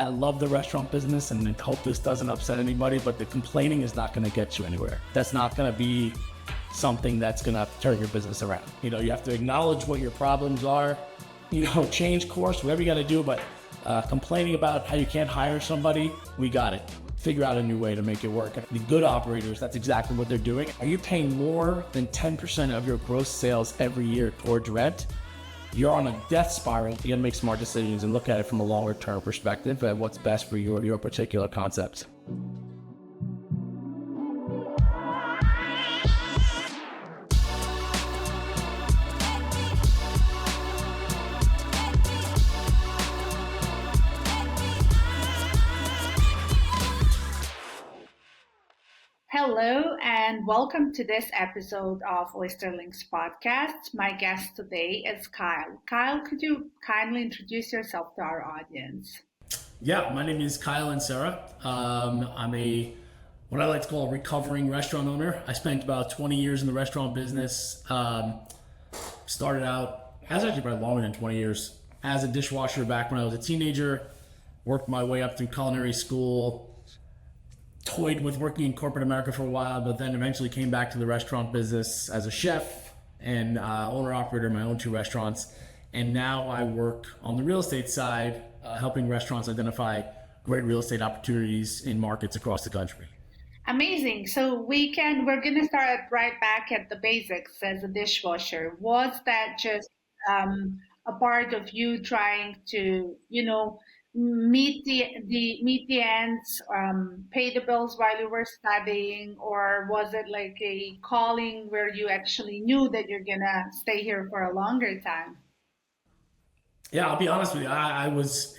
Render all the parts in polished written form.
I love the restaurant business and I hope this doesn't upset anybody, but the complaining is not going to get you anywhere. That's not going to be something that's going to turn your business around. You know, you have to acknowledge what your problems are, you know, change course, whatever you got to do, but complaining about how you can't hire somebody, we got it. Figure out a new way to make it work. The good operators, that's exactly what they're doing. Are you paying more than 10% of your gross sales every year towards rent? You're on a death spiral. You gotta make smart decisions and look at it from a longer term perspective at what's best for your particular concepts. Hello and welcome to this episode of OysterLink's podcast. My guest today is Kyle. Kyle, could you kindly introduce yourself to our audience? Yeah, my name is Kyle Inserra. I'm what I like to call a recovering restaurant owner. I spent about 20 years in the restaurant business. Started out, actually probably longer than 20 years, as a dishwasher back when I was a teenager. Worked my way up through culinary school. Toyed with working in corporate America for a while, but then eventually came back to the restaurant business as a chef and owner-operator of my own 2 restaurants. And now I work on the real estate side, helping restaurants identify great real estate opportunities in markets across the country. Amazing. So we're going to start right back at the basics as a dishwasher. Was that just a part of you trying to, meet the ends, pay the bills while you were studying, or was it like a calling where you actually knew that you're gonna stay here for a longer time? Yeah, I'll be honest with you. It was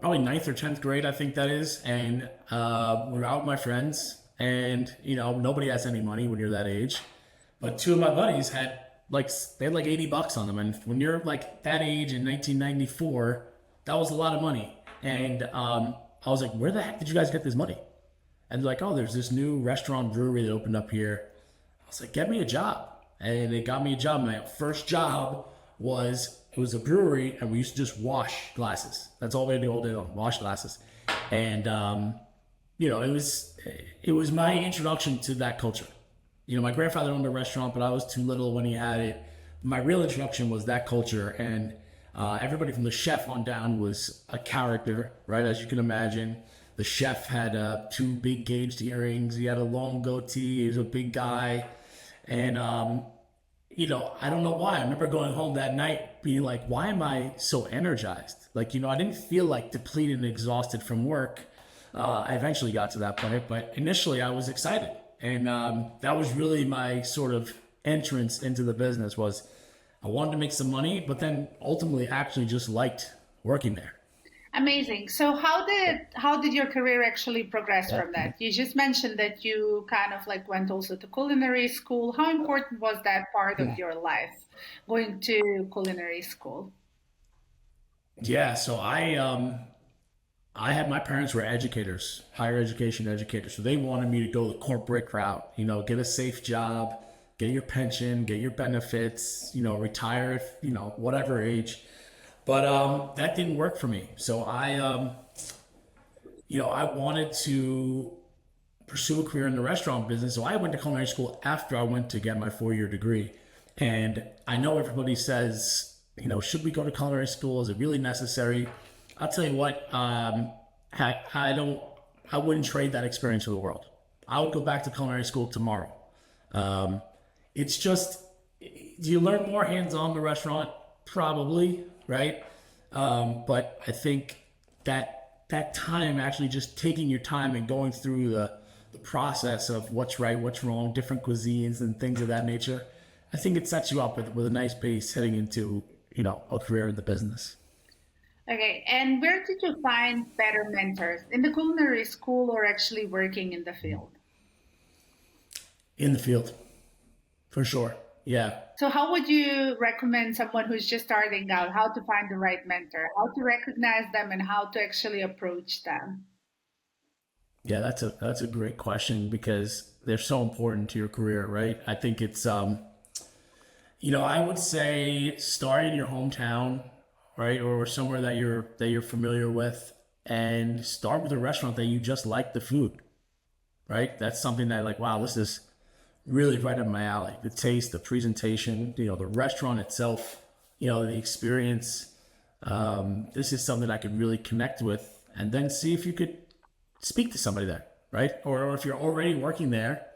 probably 9th or 10th grade, I think that is, and we're out with my friends, and nobody has any money when you're that age, but 2 of my buddies had they had like $80 on them, and when you're like that age in 1994. That was a lot of money. And I was like, where the heck did you guys get this money? And they're like, oh, there's this new restaurant brewery that opened up here. I was like, get me a job. And they got me a job. My first job was a brewery, and we used to just wash glasses. That's all we had to do all day long, wash glasses. And, it was my introduction to that culture. My grandfather owned a restaurant, but I was too little when he had it. My real introduction was that culture. And everybody from the chef on down was a character, right? As you can imagine, the chef had 2 big gauged earrings. He had a long goatee. He was a big guy. And, I don't know why. I remember going home that night being like, why am I so energized? I didn't feel like depleted and exhausted from work. I eventually got to that point, but initially I was excited. And that was really my sort of entrance into the business. Was I wanted to make some money, but then ultimately actually just liked working there. Amazing. So how did your career actually progress from that? You just mentioned that you kind of went also to culinary school. How important was that part of your life, going to culinary school? Yeah, so I had, my parents were educators, higher education educators. So they wanted me to go the corporate route, get a safe job, get your pension, get your benefits, retire if, whatever age. But that didn't work for me. So I wanted to pursue a career in the restaurant business. So I went to culinary school after I went to get my 4-year degree. And I know everybody says, should we go to culinary school? Is it really necessary? I'll tell you what, I wouldn't trade that experience for the world. I would go back to culinary school tomorrow. It's just, do you learn more hands-on in the restaurant? Probably, right? But I think that time, actually just taking your time and going through the process of what's right, what's wrong, different cuisines and things of that nature, I think it sets you up with a nice base heading into, a career in the business. Okay, and where did you find better mentors? In the culinary school or actually working in the field? In the field, for sure. Yeah. So how would you recommend someone who's just starting out, how to find the right mentor, how to recognize them and how to actually approach them? Yeah, that's a great question because they're so important to your career, right? I think it's, I would say start in your hometown, right? Or somewhere that you're familiar with. and start with a restaurant that you just like the food, right? That's something that like, wow, this is really right up my alley. The taste, the presentation, the restaurant itself, the experience. This is something I could really connect with, and then see if you could speak to somebody there, right? Or if you're already working there,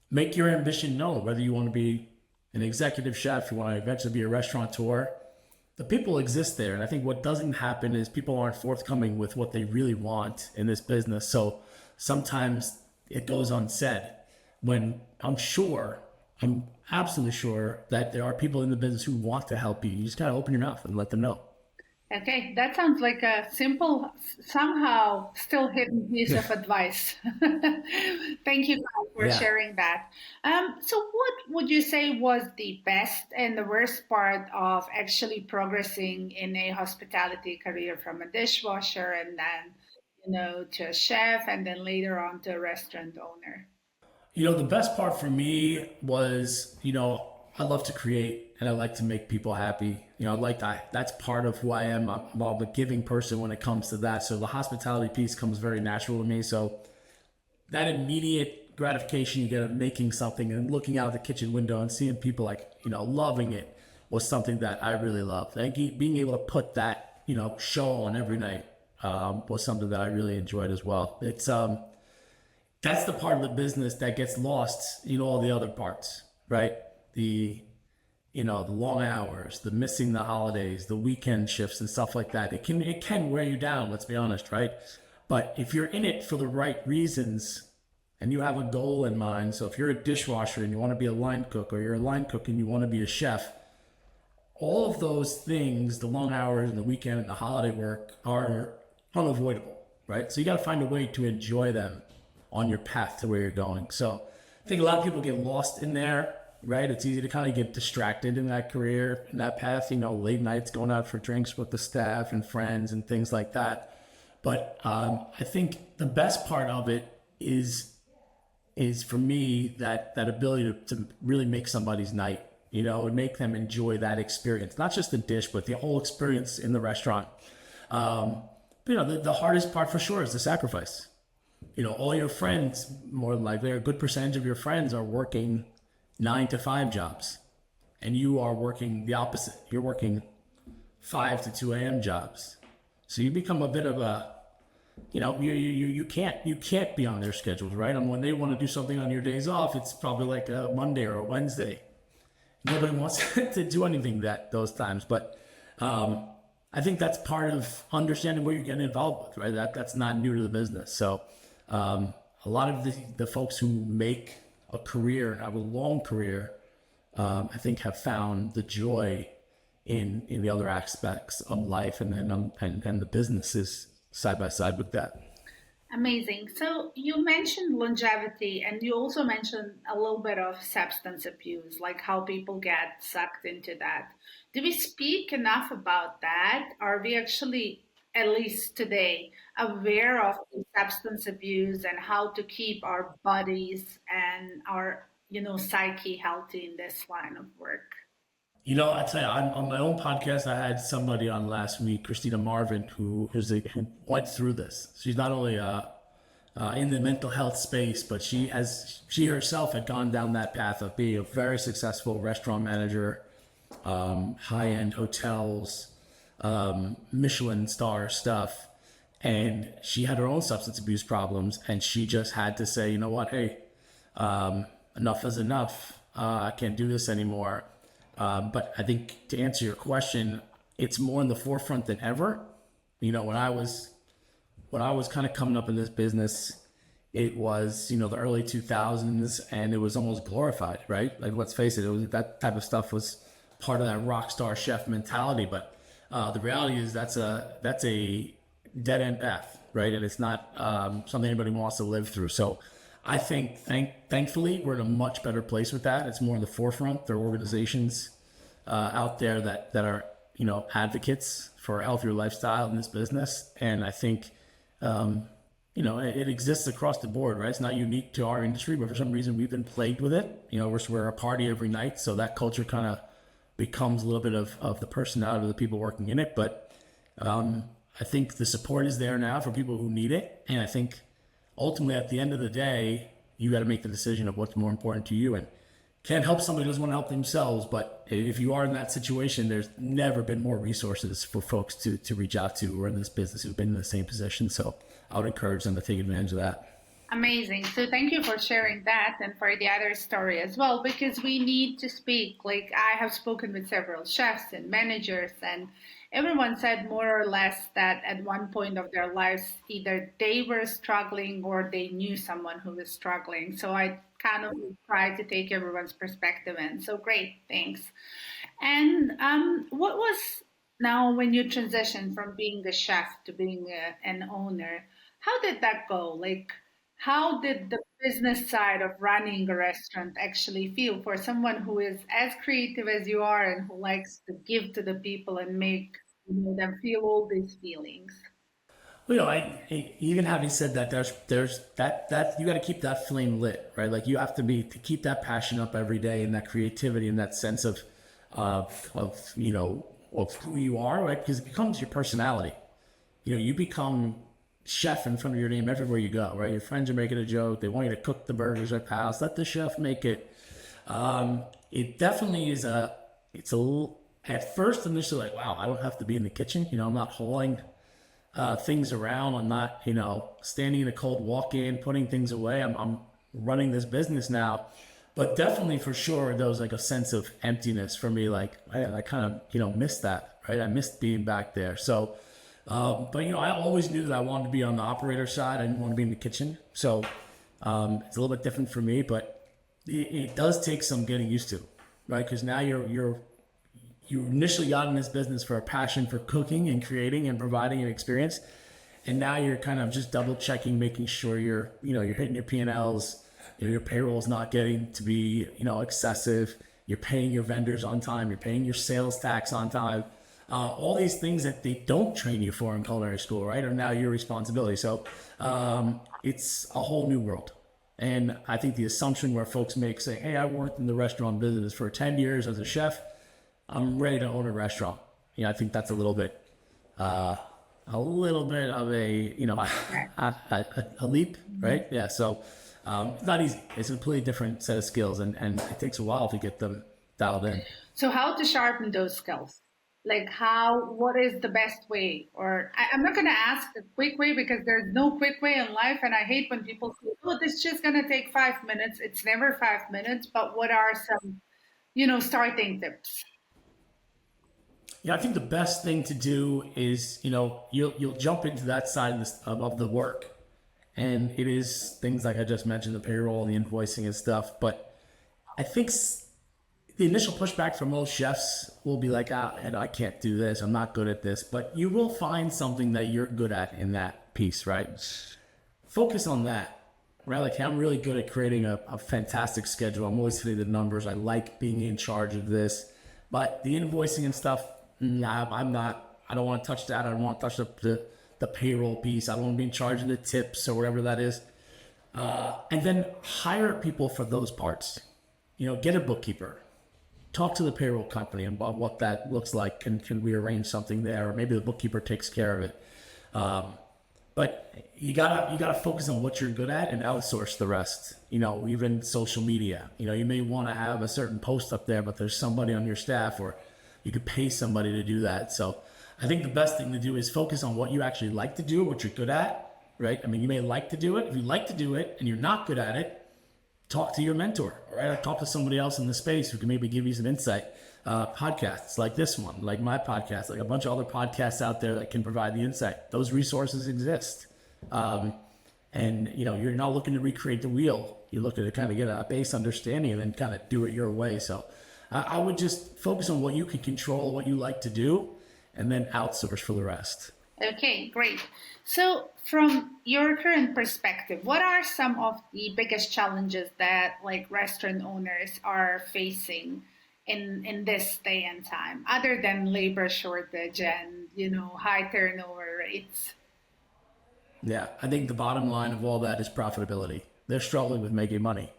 make your ambition known, whether you want to be an executive chef, you want to eventually be a restaurateur. The people exist there. And I think what doesn't happen is people aren't forthcoming with what they really want in this business. So sometimes it goes unsaid, when I'm absolutely sure that there are people in the business who want to help you. You just got to open your mouth and let them know. Okay, that sounds like a simple, somehow still hidden piece of advice. Thank you, Kyle, for Yeah. sharing that. So, what would you say was the best and the worst part of actually progressing in a hospitality career from a dishwasher and then, to a chef and then later on to a restaurant owner? The best part for me was, I love to create and I like to make people happy. I like that. That's part of who I am. I'm a giving person when it comes to that. So the hospitality piece comes very natural to me. So that immediate gratification you get of making something and looking out the kitchen window and seeing people like, loving it was something that I really loved. And being able to put that, show on every night was something that I really enjoyed as well. It's, that's the part of the business that gets lost in all the other parts, right? The long hours, the missing the holidays, the weekend shifts and stuff like that. It can wear you down, let's be honest, right? But if you're in it for the right reasons and you have a goal in mind, so if you're a dishwasher and you want to be a line cook, or you're a line cook and you want to be a chef, all of those things, the long hours and the weekend and the holiday work, are unavoidable, right? So you got to find a way to enjoy them on your path to where you're going. So I think a lot of people get lost in there, right? It's easy to kind of get distracted in that career, in that path, late nights going out for drinks with the staff and friends and things like that. But I think the best part of it is for me that ability to really make somebody's night, and make them enjoy that experience, not just the dish, but the whole experience in the restaurant. The hardest part for sure is the sacrifice. All your friends, more than likely, a good percentage of your friends are working 9 to 5 jobs, and you are working the opposite. You're working 5 to 2 a.m. jobs. So you become a bit of a, you can't be on their schedules, right? And when they want to do something on your days off, it's probably like a Monday or a Wednesday. Nobody wants to do anything those times, but I think that's part of understanding what you're getting involved with, right? That's not new to the business. So a lot of the folks who make a career, have a long career, I think have found the joy in the other aspects of life, and the businesses side by side with that. Amazing. So you mentioned longevity and you also mentioned a little bit of substance abuse, like how people get sucked into that. Do we speak enough about that? Are we actually, at least today, aware of the substance abuse and how to keep our bodies and our, psyche healthy in this line of work? I tell you, on my own podcast, I had somebody on last week, Christina Marvin, who went through this. She's not only in the mental health space, but she herself had gone down that path of being a very successful restaurant manager, high-end hotels, Michelin star stuff, and she had her own substance abuse problems, and she just had to say, you know what, hey, enough is enough. I can't do this anymore. But I think to answer your question, it's more in the forefront than ever. When I was kind of coming up in this business, it was, the early 2000s, and it was almost glorified, right? Like, let's face it, that type of stuff was part of that rock star chef mentality. But the reality is that's a dead end path, right? And it's not something anybody wants to live through. So I think, thankfully, we're in a much better place with that. It's more in the forefront. There are organizations out there that are, advocates for a healthier lifestyle in this business. And I think, it exists across the board, right? It's not unique to our industry, but for some reason we've been plagued with it. We're a party every night. So that culture kind of becomes a little bit of the personality of the people working in it. But I think the support is there now for people who need it. And I think ultimately at the end of the day, you got to make the decision of what's more important to you. And can't help somebody who doesn't want to help themselves. But if you are in that situation, there's never been more resources for folks to reach out to who are in this business, who've been in the same position. So I would encourage them to take advantage of that. Amazing. So thank you for sharing that and for the other story as well, because we need to speak. Like, I have spoken with several chefs and managers, and everyone said more or less that at one point of their lives, either they were struggling or they knew someone who was struggling. So I kind of try to take everyone's perspective in. So great. Thanks. And what was now when you transitioned from being a chef to being an owner, how did that go? Like, how did the business side of running a restaurant actually feel for someone who is as creative as you are and who likes to give to the people and make them feel all these feelings? Well, even having said that, there's that you got to keep that flame lit, right? Like you have to keep that passion up every day and that creativity and that sense of who you are, right? Because it becomes your personality. You become chef in front of your name everywhere you go, right? Your friends are making a joke. They want you to cook the burgers at house. Let the chef make it. It definitely is it's a little, at first initially like, wow, I don't have to be in the kitchen. I'm not hauling things around. I'm not, standing in a cold walk-in, putting things away. I'm running this business now. But definitely for sure, there was like a sense of emptiness for me. Like I kind of, missed that, right? I missed being back there. So, but I always knew that I wanted to be on the operator side. I didn't want to be in the kitchen. So it's a little bit different for me, but it does take some getting used to, right? Because now you initially got in this business for a passion for cooking and creating and providing an experience, and now you're kind of just double checking, making sure you're hitting your P&Ls, your payroll's not getting to be excessive. You're paying your vendors on time. You're paying your sales tax on time. All these things that they don't train you for in culinary school, right, are now your responsibility. So it's a whole new world. And I think the assumption where folks make say, hey, I worked in the restaurant business for 10 years as a chef, I'm ready to own a restaurant. I think that's a little bit of a a leap, right? Yeah. So it's not easy. It's a completely different set of skills, and it takes a while to get them dialed in. So how to sharpen those skills? Like what is the best way? Or I'm not going to ask a quick way because there's no quick way in life. And I hate when people say, oh, this is just going to take 5 minutes. It's never 5 minutes. But what are some, starting tips? Yeah, I think the best thing to do is, you'll jump into that side of the work. And it is things like I just mentioned, the payroll, the invoicing and stuff. But I think the initial pushback from most chefs will be like, I can't do this. I'm not good at this. But you will find something that you're good at in that piece, right? Focus on that, right? Like, I'm really good at creating a fantastic schedule. I'm always hitting the numbers. I like being in charge of this. But the invoicing and stuff, I'm not. I don't want to touch that. I don't want to touch the payroll piece. I don't want to be in charge of the tips or whatever that is. And then hire people for those parts. Get a bookkeeper. Talk to the payroll company about what that looks like. Can we arrange something there? Or maybe the bookkeeper takes care of it. But you gotta focus on what you're good at and outsource the rest. Even social media. You may want to have a certain post up there, but there's somebody on your staff, or you could pay somebody to do that. So I think the best thing to do is focus on what you actually like to do, what you're good at, right? I mean, you may like to do it. If you like to do it and you're not good at it, talk to your mentor, right? Or talk to somebody else in the space who can maybe give you some insight. Podcasts like this one, like my podcast, like a bunch of other podcasts out there that can provide the insight. Those resources exist. And you're not looking to recreate the wheel. You're looking to kind of get a base understanding and then kind of do it your way. So I would just focus on what you can control, what you like to do, and then outsource for the rest. Okay, great. So from your current perspective, what are some of the biggest challenges that restaurant owners are facing in this day and time, other than labor shortage and, high turnover rates? Yeah, I think the bottom line of all that is profitability. They're struggling with making money.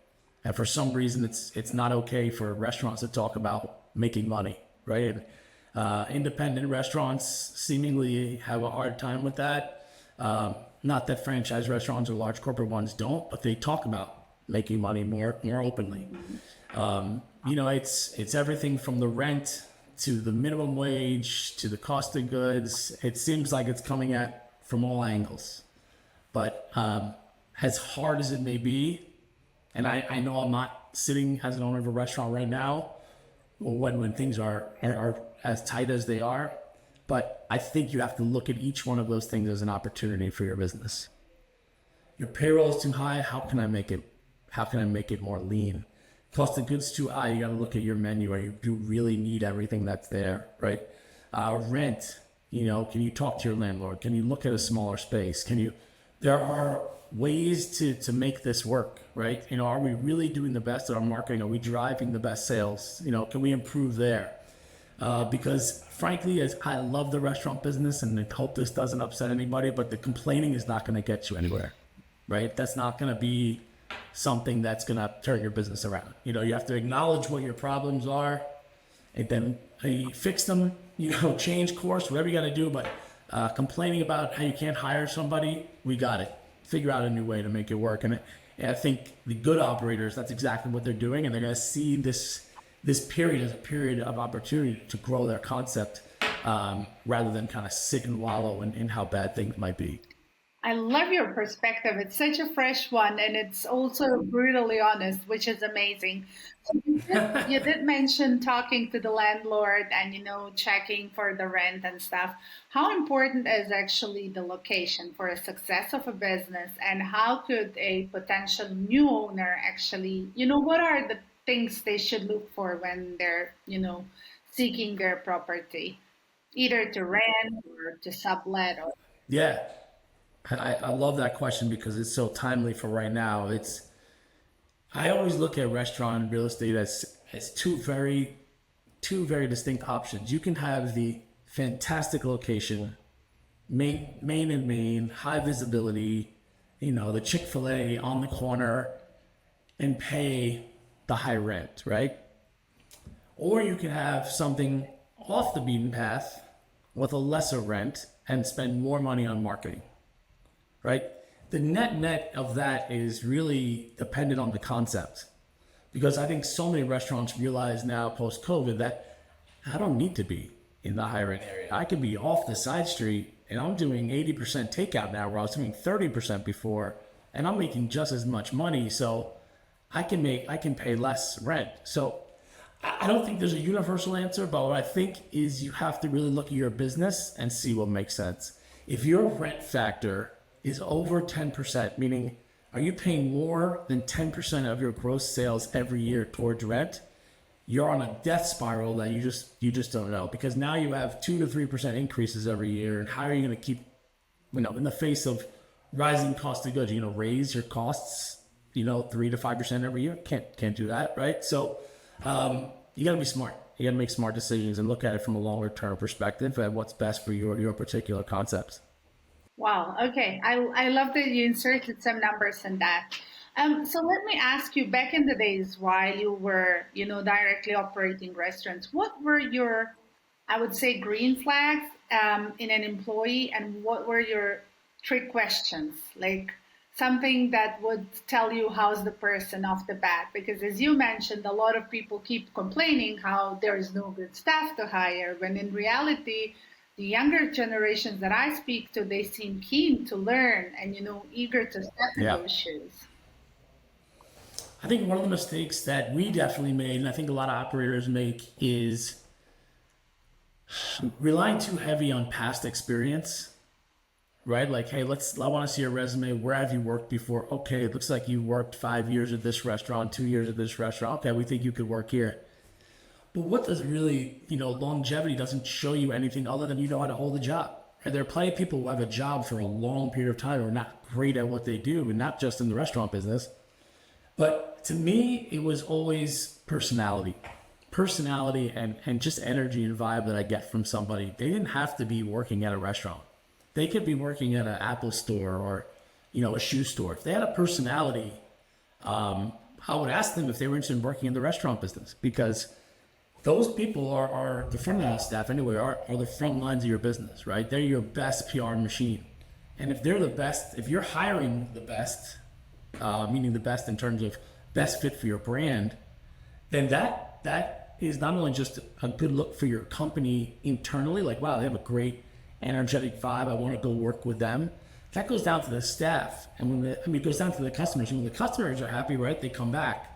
And for some reason, it's not okay for restaurants to talk about making money, right? Independent restaurants seemingly have a hard time with that. Not that franchise restaurants or large corporate ones don't, but they talk about making money more openly. It's everything from the rent to the minimum wage to the cost of goods. It seems like it's coming at from all angles. But as hard as it may be, and I know I'm not sitting as an owner of a restaurant right now, when things are as tight as they are, but I think you have to look at each one of those things as an opportunity for your business. Your payroll is too high. How can I make it more lean? Cost of goods too high. You got to look at your menu. Or you do really need everything that's there, right? Rent. Can you talk to your landlord? Can you look at a smaller space? There are ways to make this work, right? Are we really doing the best at our marketing? Are we driving the best sales? Can we improve there? Because frankly, as I love the restaurant business, and I hope this doesn't upset anybody, but the complaining is not going to get you anywhere, right? That's not going to be something that's going to turn your business around. You have to acknowledge what your problems are, and then fix them, change course, whatever you got to do. But complaining about how you can't hire somebody, we got it. Figure out a new way to make it work. And I think the good operators, that's exactly what they're doing, and they're going to see this period as a period of opportunity to grow their concept, rather than kind of sit and wallow in how bad things might be. I love your perspective. It's such a fresh one, and it's also brutally honest, which is amazing. So you did mention talking to the landlord and, checking for the rent and stuff. How important is actually the location for a success of a business, and how could a potential new owner actually, what are the things they should look for when they're, seeking their property, either to rent or to sublet? Yeah. I love that question because it's so timely for right now. I always look at restaurant and real estate as two very distinct options. You can have the fantastic location, main, high visibility, the Chick-fil-A on the corner, and pay the high rent, right? Or you can have something off the beaten path with a lesser rent and spend more money on marketing. Right? The net of that is really dependent on the concept, because I think so many restaurants realize now post-COVID that I don't need to be in the higher end area. I can be off the side street, and I'm doing 80% takeout now, where I was doing 30% before, and I'm making just as much money. So I can pay less rent. So I don't think there's a universal answer, but what I think is you have to really look at your business and see what makes sense. If your rent factor is over 10%, meaning are you paying more than 10% of your gross sales every year towards rent, you're on a death spiral that you just don't know, because now you have 2 to 3% increases every year. And how are you going to keep, in the face of rising cost of goods, raise your costs, 3 to 5% every year? Can't do that, right? So you got to be smart. You got to make smart decisions and look at it from a longer term perspective at what's best for your particular concepts. Wow. Okay. I love that you inserted some numbers in that. So let me ask you, back in the days while you were, directly operating restaurants, what were your, I would say, green flags in an employee, and what were your trick questions? Like something that would tell you how's the person off the bat? Because as you mentioned, a lot of people keep complaining how there is no good staff to hire, when in reality, the younger generations that I speak to, they seem keen to learn and, eager to step in those shoes. I think one of the mistakes that we definitely made, and I think a lot of operators make, is relying too heavy on past experience, right? Like, hey, I want to see your resume. Where have you worked before? Okay, it looks like you worked 5 years at this restaurant, 2 years at this restaurant. Okay, we think you could work here. But what does really, longevity doesn't show you anything other than how to hold a job. Right? There are plenty of people who have a job for a long period of time who are not great at what they do, and not just in the restaurant business. But to me, it was always personality and just energy and vibe that I get from somebody. They didn't have to be working at a restaurant. They could be working at an Apple store or, a shoe store. If they had a personality, I would ask them if they were interested in working in the restaurant business, because those people are the front of house staff anyway, are the front lines of your business, right? They're your best PR machine. And if they're the best, if you're hiring the best, meaning the best in terms of best fit for your brand, then that is not only just a good look for your company internally, like, wow, they have a great energetic vibe, I want to go work with them. That goes down to the staff. And it goes down to the customers. And when the customers are happy, right, they come back,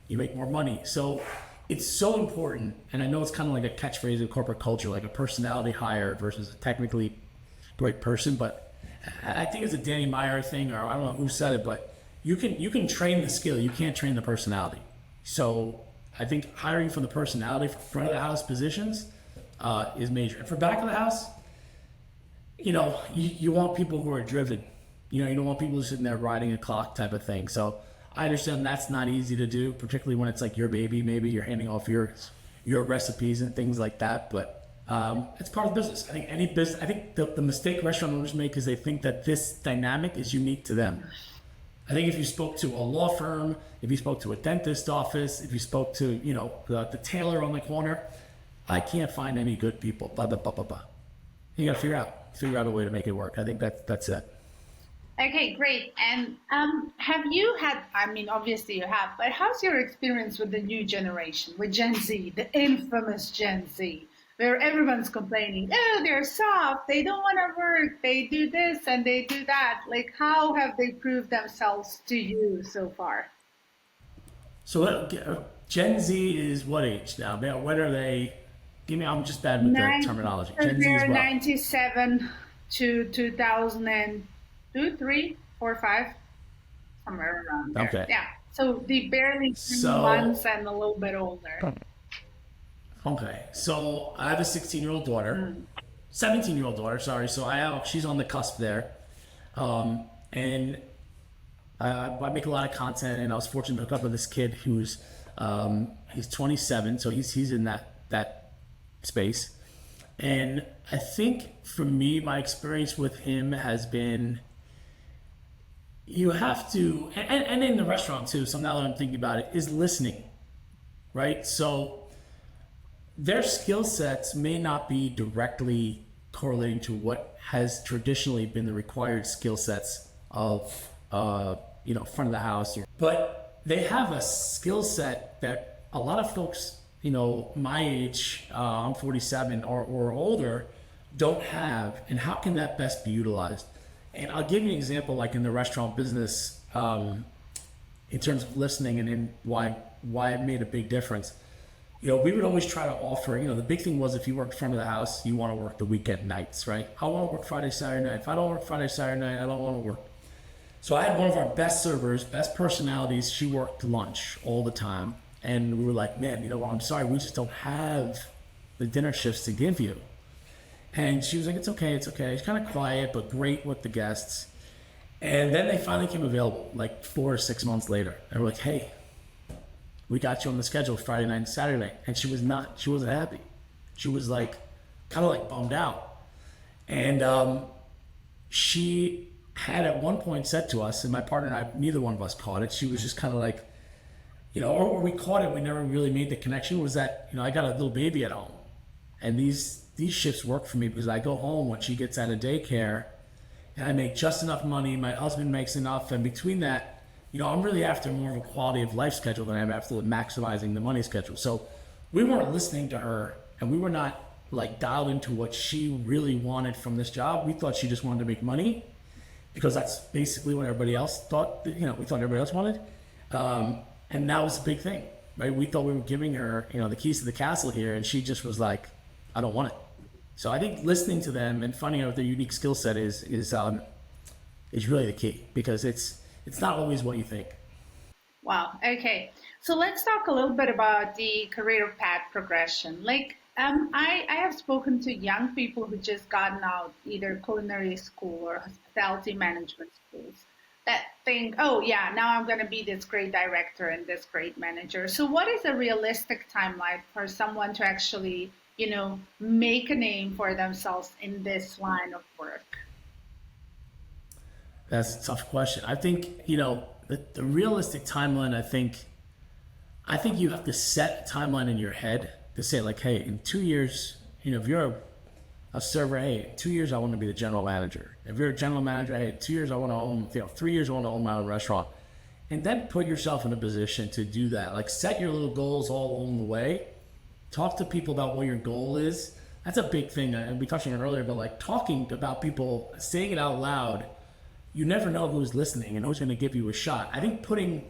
you make more money. So it's so important. And I know it's kind of like a catchphrase in corporate culture, like a personality hire versus a technically great person. But I think it's a Danny Meyer thing, or I don't know who said it, but you can train the skill, you can't train the personality. So I think hiring for the personality for front of the house positions is major. And for back of the house, you want people who are driven. You don't want people sitting there riding a clock type of thing. So I understand that's not easy to do, particularly when it's like your baby. Maybe you're handing off your recipes and things like that. But it's part of the business. I think any business. I think the mistake restaurant owners make is they think that this dynamic is unique to them. I think if you spoke to a law firm, if you spoke to a dentist office, if you spoke to the tailor on the corner, I can't find any good people. Blah blah blah blah blah. You got to figure out a way to make it work. I think that's it. Okay, great. And have you had, I mean, obviously you have, but how's your experience with the new generation, with Gen Z, the infamous Gen Z, where everyone's complaining, oh, they're soft, they don't want to work, they do this and they do that. Like, how have they proved themselves to you so far? So Gen Z is what age now? When are they? I'm just bad with the terminology. Gen Z is what? 97 to 2002, 3, 4, 5, somewhere around there. Okay. Yeah. So the barely 3 months and a little bit older. Okay. So I have a 16-year-old daughter, 17-year-old daughter. Sorry. So she's on the cusp there, and I make a lot of content, and I was fortunate to hook up with this kid who's he's 27, so he's in that space. And I think for me, my experience with him has been, you have to, and in the restaurant too, so now that I'm thinking about it, is listening, right? So their skill sets may not be directly correlating to what has traditionally been the required skill sets of front of the house, but they have a skill set that a lot of folks my age, I'm 47 or older, don't have. And how can that best be utilized? And I'll give you an example, like in the restaurant business, in terms of listening and why it made a big difference. We would always try to offer, the big thing was if you worked front of the house, you want to work the weekend nights, right? I want to work Friday, Saturday night. If I don't work Friday, Saturday night, I don't want to work. So I had one of our best servers, best personalities. She worked lunch all the time. And we were like, man, I'm sorry, we just don't have the dinner shifts to give you. And she was like, it's okay. It's kind of quiet, but great with the guests. And then they finally came available, like 4 or 6 months later. And we're like, hey, we got you on the schedule Friday night and Saturday. And she wasn't happy. She was like, kind of like bummed out. And she had at one point said to us, and my partner and I, neither one of us caught it. She was just kind of like, or we caught it, we never really made the connection, was that, I got a little baby at home. And these shifts work for me because I go home when she gets out of daycare and I make just enough money. My husband makes enough. And between that, I'm really after more of a quality of life schedule than I'm after maximizing the money schedule. So we weren't listening to her and we were not like dialed into what she really wanted from this job. We thought she just wanted to make money because that's basically what everybody else thought, we thought everybody else wanted. And that was a big thing, right? We thought we were giving her, the keys to the castle here, and she just was like, I don't want it. So I think listening to them and finding out what their unique skill set is really the key, because it's not always what you think. Wow. Okay. So let's talk a little bit about the career path progression. Like, I have spoken to young people who just gotten out either culinary school or hospitality management schools that think, oh yeah, now I'm going to be this great director and this great manager. So what is a realistic timeline for someone to actually, make a name for themselves in this line of work? That's a tough question. I think, the realistic timeline, I think you have to set a timeline in your head to say like, hey, in 2 years, if you're a server, hey, 2 years I want to be the general manager. If you're a general manager, hey, 2 years I want to own, 3 years I want to own my own restaurant. And then put yourself in a position to do that. Like set your little goals all along the way. Talk to people about what your goal is. That's a big thing. And we touched on it earlier, but like talking about people, saying it out loud, you never know who's listening and who's going to give you a shot. I think putting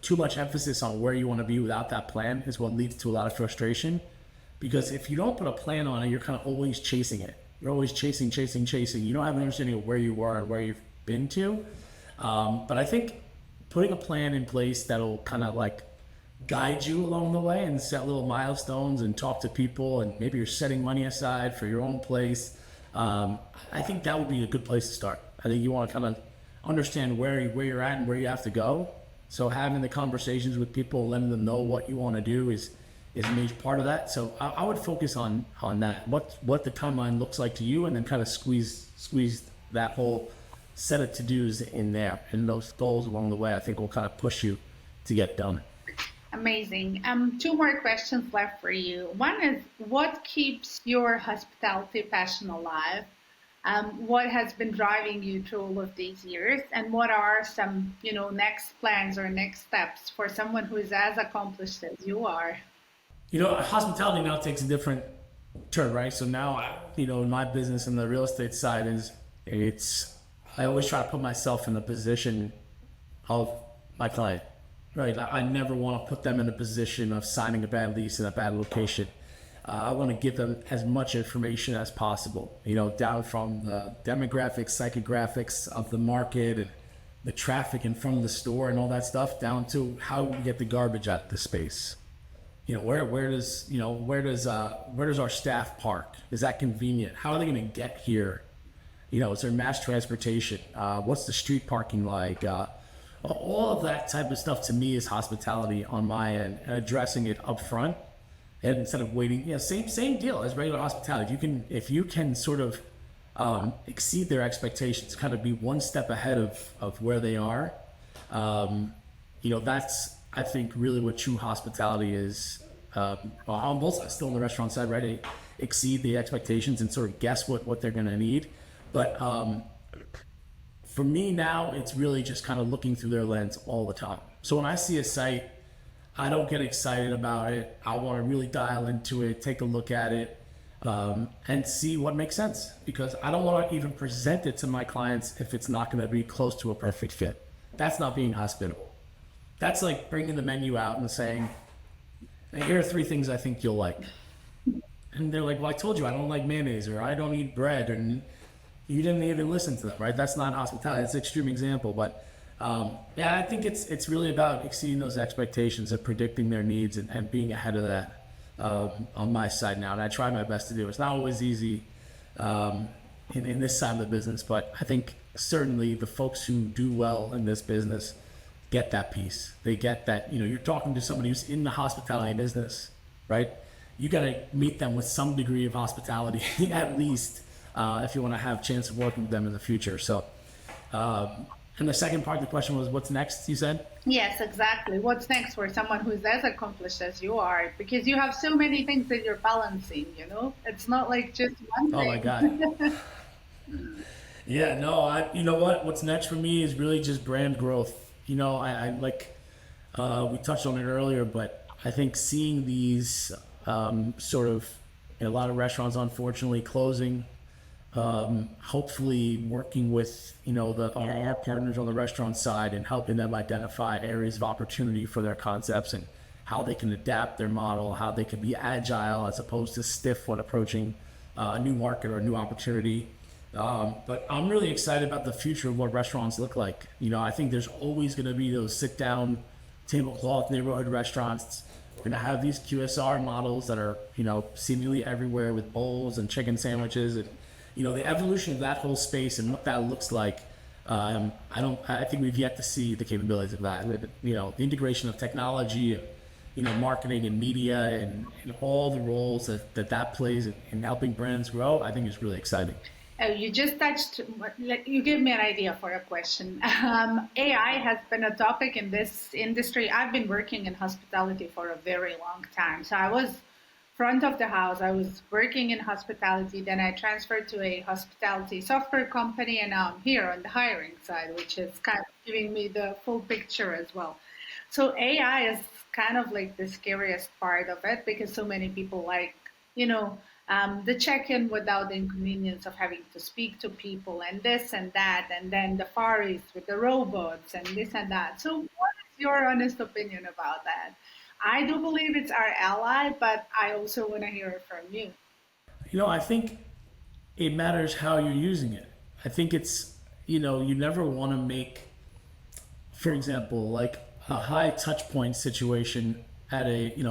too much emphasis on where you want to be without that plan is what leads to a lot of frustration. Because if you don't put a plan on it, you're kind of always chasing it. You're always chasing. You don't have an understanding of where you are and where you've been to. But I think putting a plan in place that'll kind of like guide you along the way and set little milestones and talk to people, and maybe you're setting money aside for your own place. I think that would be a good place to start. I think you want to kind of understand where you're at and where you have to go. So having the conversations with people, letting them know what you want to do is a major part of that. So I would focus on that, what the timeline looks like to you, and then kind of squeeze that whole set of to-dos in there, and those goals along the way, I think will kind of push you to get done. Amazing. Two more questions left for you. One is, what keeps your hospitality passion alive? What has been driving you through all of these years, and what are some, next plans or next steps for someone who is as accomplished as you are? Hospitality now takes a different turn, right? So now, my business in the real estate side I always try to put myself in the position of my client, right? I never want to put them in a position of signing a bad lease in a bad location. I want to give them as much information as possible, down from the demographics, psychographics of the market and the traffic in front of the store and all that stuff, down to how we get the garbage out of the space. Where does our staff park? Is that convenient? How are they going to get here? Is there mass transportation? What's the street parking like? All of that type of stuff to me is hospitality on my end, and addressing it up front. And instead of waiting, same deal as regular hospitality. If you can sort of exceed their expectations, kind of be one step ahead of where they are, that's, I think, really what true hospitality is. On both sides, still on the restaurant side, right? Exceed the expectations and sort of guess what they're going to need. But for me now, it's really just kind of looking through their lens all the time. So when I see a site, I don't get excited about it. I want to really dial into it, take a look at it, and see what makes sense. Because I don't want to even present it to my clients if it's not going to be close to a perfect fit. That's not being hospitable. That's like bringing the menu out and saying, here are 3 things I think you'll like. And they're like, well, I told you I don't like mayonnaise, or I don't eat bread, and you didn't even listen to them, right? That's not hospitality. It's an extreme example, but I think it's really about exceeding those expectations and predicting their needs and being ahead of that on my side now. And I try my best to do it. It's not always easy in this side of the business, but I think certainly the folks who do well in this business get that piece. They get that, you're talking to somebody who's in the hospitality business, right? You got to meet them with some degree of hospitality at least, if you want to have a chance of working with them in the future. So, and the second part of the question was, what's next, you said? Yes, exactly. What's next for someone who's as accomplished as you are? Because you have so many things that you're balancing, It's not like just one thing. Oh my God. Yeah, no, you know what? What's next for me is really just brand growth. I like, we touched on it earlier, but I think seeing these sort of, a lot of restaurants unfortunately closing, hopefully working with, our partners on the restaurant side and helping them identify areas of opportunity for their concepts and how they can adapt their model, how they can be agile as opposed to stiff when approaching a new market or a new opportunity. But I'm really excited about the future of what restaurants look like. I think there's always going to be those sit-down tablecloth neighborhood restaurants. We're going to have these QSR models that are, seemingly everywhere with bowls and chicken sandwiches. And, the evolution of that whole space and what that looks like, I think we've yet to see the capabilities of that. The integration of technology, marketing and media and all the roles that plays in helping brands grow, I think is really exciting. Oh, you just touched, you gave me an idea for a question. AI has been a topic in this industry. I've been working in hospitality for a very long time. So I was front of the house. I was working in hospitality. Then I transferred to a hospitality software company, and now I'm here on the hiring side, which is kind of giving me the full picture as well. So AI is kind of like the scariest part of it because so many people like, you know, the check-in without the inconvenience of having to speak to people and this and that, and then the Far East with the robots and this and that. So what is your honest opinion about that? I do believe it's our ally, but I also want to hear it from you. I think it matters how you're using it. I think it's, you never want to make, for example, like a high touch point situation at in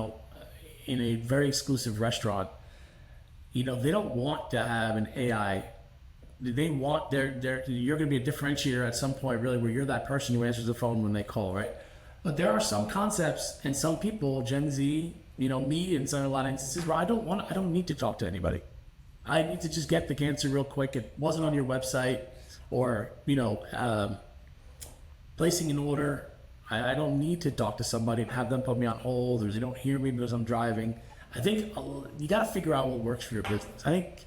a very exclusive restaurant. They don't want to have an AI. They want you're going to be a differentiator at some point, really, where you're that person who answers the phone when they call, right? But there are some concepts and some people, Gen Z, me, in some a lot of instances where I don't need to talk to anybody. I need to just get the answer real quick. It wasn't on your website, or placing an order. I don't need to talk to somebody and have them put me on hold, or they don't hear me because I'm driving. I think you got to figure out what works for your business. I think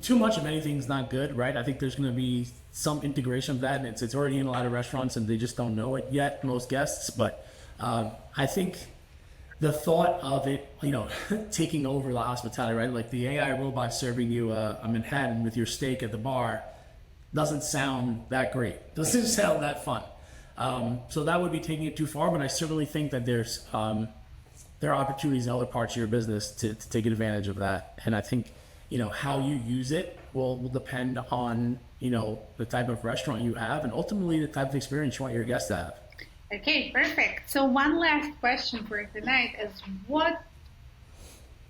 too much of anything is not good, right? I think there's going to be some integration of that, and it's already in a lot of restaurants, and they just don't know it yet, most guests. But I think the thought of it, taking over the hospitality, right? Like the AI robot serving you a Manhattan with your steak at the bar doesn't sound that great. Doesn't sound that fun. So that would be taking it too far, but I certainly think that there are opportunities in other parts of your business to take advantage of that. And I think, how you use it will depend on, the type of restaurant you have and ultimately the type of experience you want your guests to have. Okay, perfect. So one last question for tonight is, what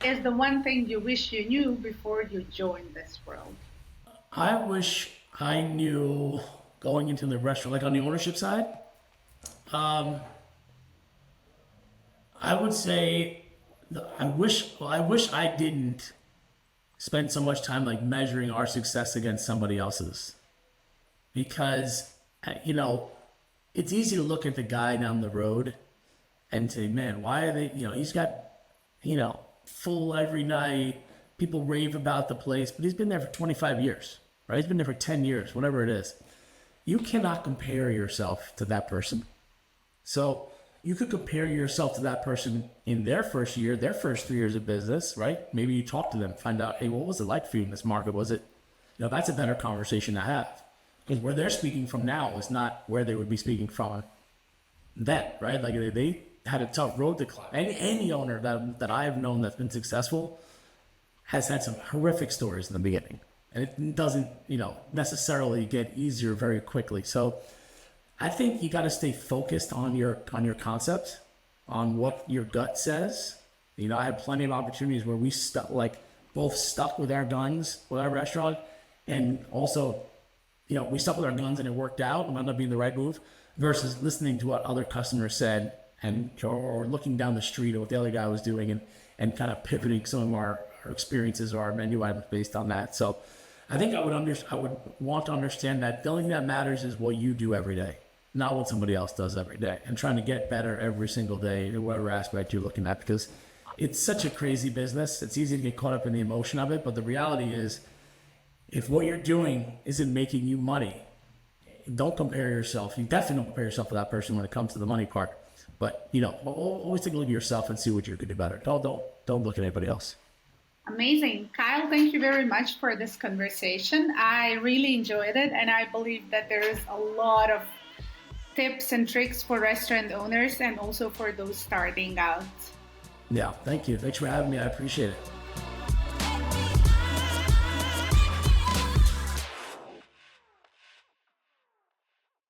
is the one thing you wish you knew before you joined this world? I wish I knew going into the restaurant, like on the ownership side, I would say I wish I didn't spend so much time like measuring our success against somebody else's, because it's easy to look at the guy down the road and say, man, why are they, he's got, full every night, people rave about the place, but he's been there for 25 years, right? He's been there for 10 years, whatever it is. You cannot compare yourself to that person. So you could compare yourself to that person in their first year, their first 3 years of business, right? Maybe you talk to them, find out, hey, what was it like for you in this market? Was it, that's a better conversation to have. Because where they're speaking from now is not where they would be speaking from then, right? Like they had a tough road to climb. Any owner that I've known that's been successful has had some horrific stories in the beginning. And it doesn't, necessarily get easier very quickly. So I think you got to stay focused on your concept, on what your gut says. I had plenty of opportunities where we both stuck with our guns with our restaurant, and also, we stuck with our guns and it worked out and ended up being the right move, versus listening to what other customers said or looking down the street at what the other guy was doing and kind of pivoting some of our experiences or our menu items based on that. So I think I would want to understand that the only thing that matters is what you do every day, not what somebody else does every day, and trying to get better every single day in whatever aspect you're looking at, because it's such a crazy business. It's easy to get caught up in the emotion of it, but the reality is, if what you're doing isn't making you money, don't compare yourself. You definitely don't compare yourself to that person when it comes to the money part. But always take a look at yourself and see what you could do better. Don't look at anybody else. Amazing. Kyle, thank you very much for this conversation. I really enjoyed it, and I believe that there is a lot of tips and tricks for restaurant owners and also for those starting out. Yeah, thank you. Thanks for having me. I appreciate it.